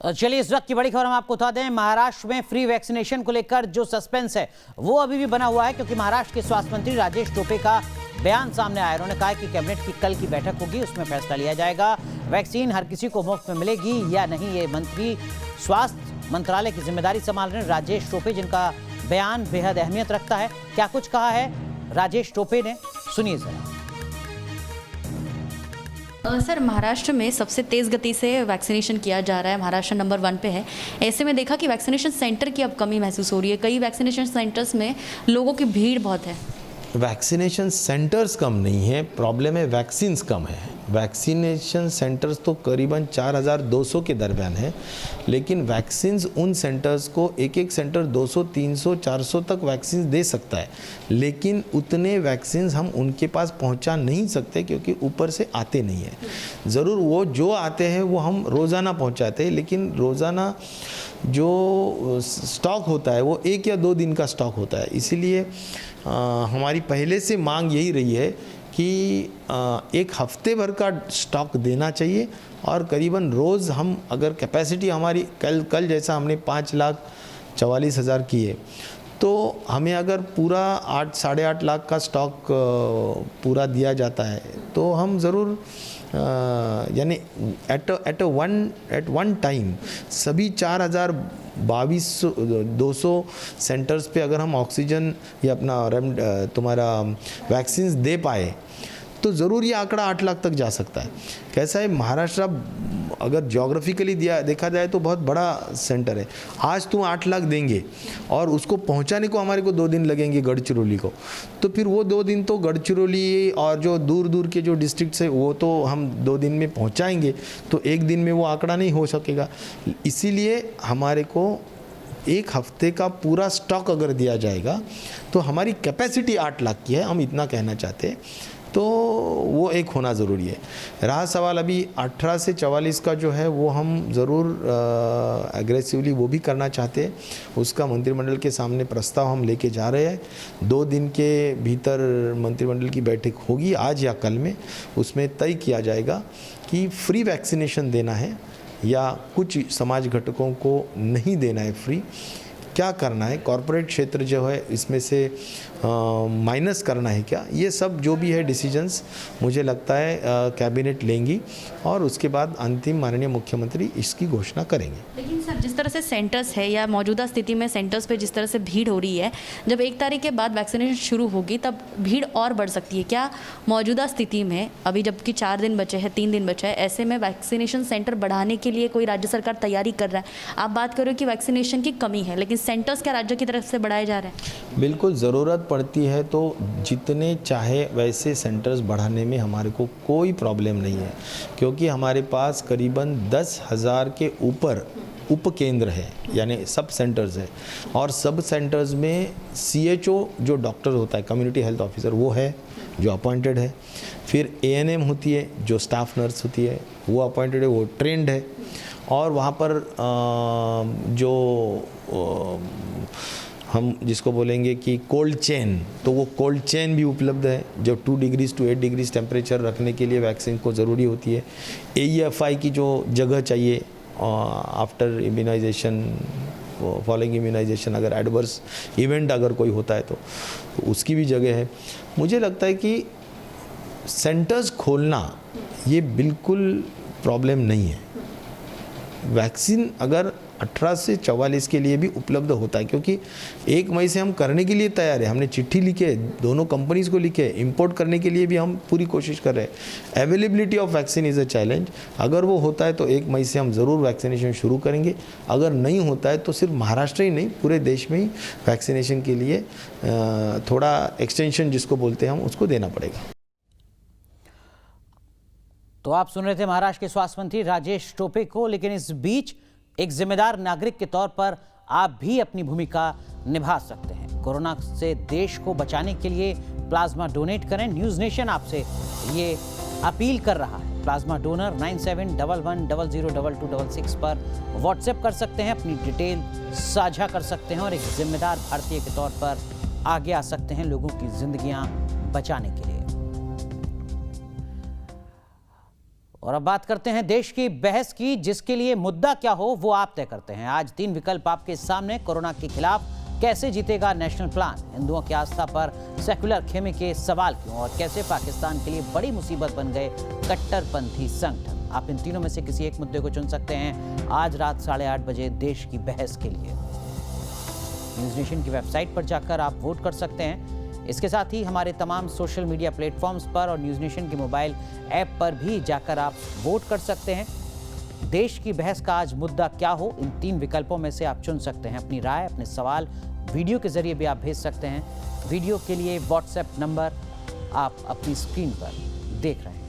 तो चलिए इस वक्त की बड़ी खबर हम आपको बता दें। महाराष्ट्र में फ्री वैक्सीनेशन को लेकर जो सस्पेंस है वो अभी भी बना हुआ है, क्योंकि महाराष्ट्र के स्वास्थ्य मंत्री राजेश टोपे का बयान सामने आया। उन्होंने कहा कि कैबिनेट की कल की बैठक होगी, उसमें फैसला लिया जाएगा वैक्सीन हर किसी को मुफ्त में मिलेगी या नहीं। ये मंत्री स्वास्थ्य मंत्रालय की जिम्मेदारी संभाल रहे हैं राजेश टोपे, जिनका बयान बेहद अहमियत रखता है। क्या कुछ कहा है राजेश टोपे ने, सुनिए जरा। सर, महाराष्ट्र में सबसे तेज़ गति से वैक्सीनेशन किया जा रहा है, महाराष्ट्र नंबर 1 पे है। ऐसे में देखा कि वैक्सीनेशन सेंटर की अब कमी महसूस हो रही है। कई वैक्सीनेशन सेंटर्स में लोगों की भीड़ बहुत है। वैक्सीनेशन सेंटर्स कम नहीं है, प्रॉब्लम है वैक्सीन्स कम है। वैक्सीनेशन सेंटर्स तो करीबन 4200 के दरमियान है, लेकिन वैक्सीन्स उन सेंटर्स को एक सेंटर 200, 300, 400 तक वैक्सीन्स दे सकता है, लेकिन उतने वैक्सीन्स हम उनके पास पहुंचा नहीं सकते क्योंकि ऊपर से आते नहीं है। ज़रूर वो जो आते हैं वो हम रोज़ाना पहुंचाते हैं, लेकिन रोज़ाना जो स्टॉक होता है वो 1 या 2 दिन का स्टॉक होता है। इसीलिए हमारी पहले से मांग यही रही है कि 1 हफ्ते भर का स्टॉक देना चाहिए, और करीबन रोज़ हम अगर कैपेसिटी हमारी कल जैसा हमने 5,44,000 की है, तो हमें अगर पूरा 8 साढ़े 8 लाख का स्टॉक पूरा दिया जाता है तो हम ज़रूर यानी एट वन टाइम सभी 4,200 सेंटर्स पे अगर हम ऑक्सीजन या अपना तुम्हारा वैक्सीन्स दे पाए तो ज़रूर ये आंकड़ा 8 लाख तक जा सकता है। कैसा है, महाराष्ट्र अगर ज्योग्राफिकली देखा जाए तो बहुत बड़ा सेंटर है। आज तुम 8 लाख देंगे और उसको पहुंचाने को हमारे को 2 दिन लगेंगे गढ़चिरौली को, तो फिर वो 2 दिन तो गढ़चिरौली और जो दूर दूर के जो डिस्ट्रिक्ट्स है वो तो हम 2 दिन में पहुंचाएंगे, तो 1 दिन में वो आंकड़ा नहीं हो सकेगा। इसीलिए हमारे को 1 हफ्ते का पूरा स्टॉक अगर दिया जाएगा तो हमारी कैपेसिटी 8 लाख की है, हम इतना कहना चाहते हैं, तो वो एक होना ज़रूरी है। रहा सवाल अभी 18 से 44 का जो है वो हम ज़रूर एग्रेसिवली वो भी करना चाहते हैं। उसका मंत्रिमंडल के सामने प्रस्ताव हम लेके जा रहे हैं। 2 दिन के भीतर मंत्रिमंडल की बैठक होगी, आज या कल में। उसमें तय किया जाएगा कि फ्री वैक्सीनेशन देना है या कुछ समाज घटकों को नहीं देना है फ्री, क्या करना है, कॉरपोरेट क्षेत्र जो है इसमें से माइनस करना है क्या, ये सब जो भी है डिसीजंस मुझे लगता है कैबिनेट लेंगी और उसके बाद अंतिम माननीय मुख्यमंत्री इसकी घोषणा करेंगे। लेकिन सर, जिस तरह से सेंटर्स है या मौजूदा स्थिति में सेंटर्स पे जिस तरह से भीड़ हो रही है, जब 1 तारीख के बाद वैक्सीनेशन शुरू होगी तब भीड़ और बढ़ सकती है। क्या मौजूदा स्थिति में अभी जबकि 4 दिन बचे हैं, 3 दिन बचे हैं, ऐसे में वैक्सीनेशन सेंटर बढ़ाने के लिए कोई राज्य सरकार तैयारी कर रहा है? आप बात करो कि वैक्सीनेशन की कमी है, लेकिन सेंटर्स क्या राज्य की तरफ से बढ़ाए जा रहे हैं? बिल्कुल, ज़रूरत पड़ती है तो जितने चाहे वैसे सेंटर्स बढ़ाने में हमारे को कोई प्रॉब्लम नहीं है, क्योंकि हमारे पास करीबन 10,000 के ऊपर उप केंद्र है, यानी सब सेंटर्स है, और सब सेंटर्स में CHO जो डॉक्टर होता है, कम्युनिटी हेल्थ ऑफिसर, वो है जो अपॉइंटेड है। फिर ANM होती है जो स्टाफ नर्स होती है, वो अपॉइंटेड है, वो ट्रेंड है। और वहाँ पर जो हम जिसको बोलेंगे कि कोल्ड चेन, तो वो कोल्ड चेन भी उपलब्ध है जो 2 डिग्री to 8 डिग्री टेम्परेचर रखने के लिए वैक्सीन को ज़रूरी होती है। AEFI की जो जगह चाहिए आफ्टर इम्यूनाइजेशन, फॉलोइंग इम्यूनाइजेशन, अगर एडवर्स इवेंट अगर कोई होता है तो उसकी भी जगह है। मुझे लगता है कि सेंटर्स खोलना ये बिल्कुल प्रॉब्लम नहीं है। वैक्सीन अगर 18 से 44 के लिए भी उपलब्ध होता है, क्योंकि 1 मई से हम करने के लिए तैयार है। हमने चिट्ठी लिखे, दोनों कंपनीज़ को लिखे, इंपोर्ट करने के लिए भी हम पूरी कोशिश कर रहे हैं। Availability of vaccine is a challenge. अगर वो होता है तो 1 मई से हम ज़रूर वैक्सीनेशन शुरू करेंगे। अगर नहीं होता है तो सिर्फ महाराष्ट्र ही नहीं, पूरे देश में ही वैक्सीनेशन के लिए थोड़ा एक्सटेंशन जिसको बोलते हैं हम, उसको देना पड़ेगा। तो आप सुन रहे थे महाराष्ट्र के स्वास्थ्य मंत्री राजेश टोपे को, लेकिन इस बीच एक जिम्मेदार नागरिक के तौर पर आप भी अपनी भूमिका निभा सकते हैं। कोरोना से देश को बचाने के लिए प्लाज्मा डोनेट करें। न्यूज़ नेशन आपसे ये अपील कर रहा है। प्लाज्मा डोनर 9711002266 पर व्हाट्सएप कर सकते हैं, अपनी डिटेल साझा कर सकते हैं और एक जिम्मेदार भारतीय के तौर पर आगे आ सकते हैं लोगों की जिंदगियां बचाने के लिए। और अब बात करते हैं देश की बहस की, जिसके लिए मुद्दा क्या हो वो आप तय करते हैं। आज 3 विकल्प आपके सामने। कोरोना के खिलाफ कैसे जीतेगा नेशनल प्लान, हिंदुओं की आस्था पर सेक्युलर खेमे के सवाल क्यों, और कैसे पाकिस्तान के लिए बड़ी मुसीबत बन गए कट्टरपंथी संगठन। आप इन तीनों में से किसी एक मुद्दे को चुन सकते हैं आज रात 8:30 बजे देश की बहस के लिए। न्यूज़ नेशन की वेबसाइट पर जाकर आप वोट कर सकते हैं। इसके साथ ही हमारे तमाम सोशल मीडिया प्लेटफॉर्म्स पर और न्यूज़ नेशन के मोबाइल ऐप पर भी जाकर आप वोट कर सकते हैं। देश की बहस का आज मुद्दा क्या हो, इन 3 विकल्पों में से आप चुन सकते हैं। अपनी राय, अपने सवाल वीडियो के जरिए भी आप भेज सकते हैं। वीडियो के लिए व्हाट्सएप नंबर आप अपनी स्क्रीन पर देख रहे हैं।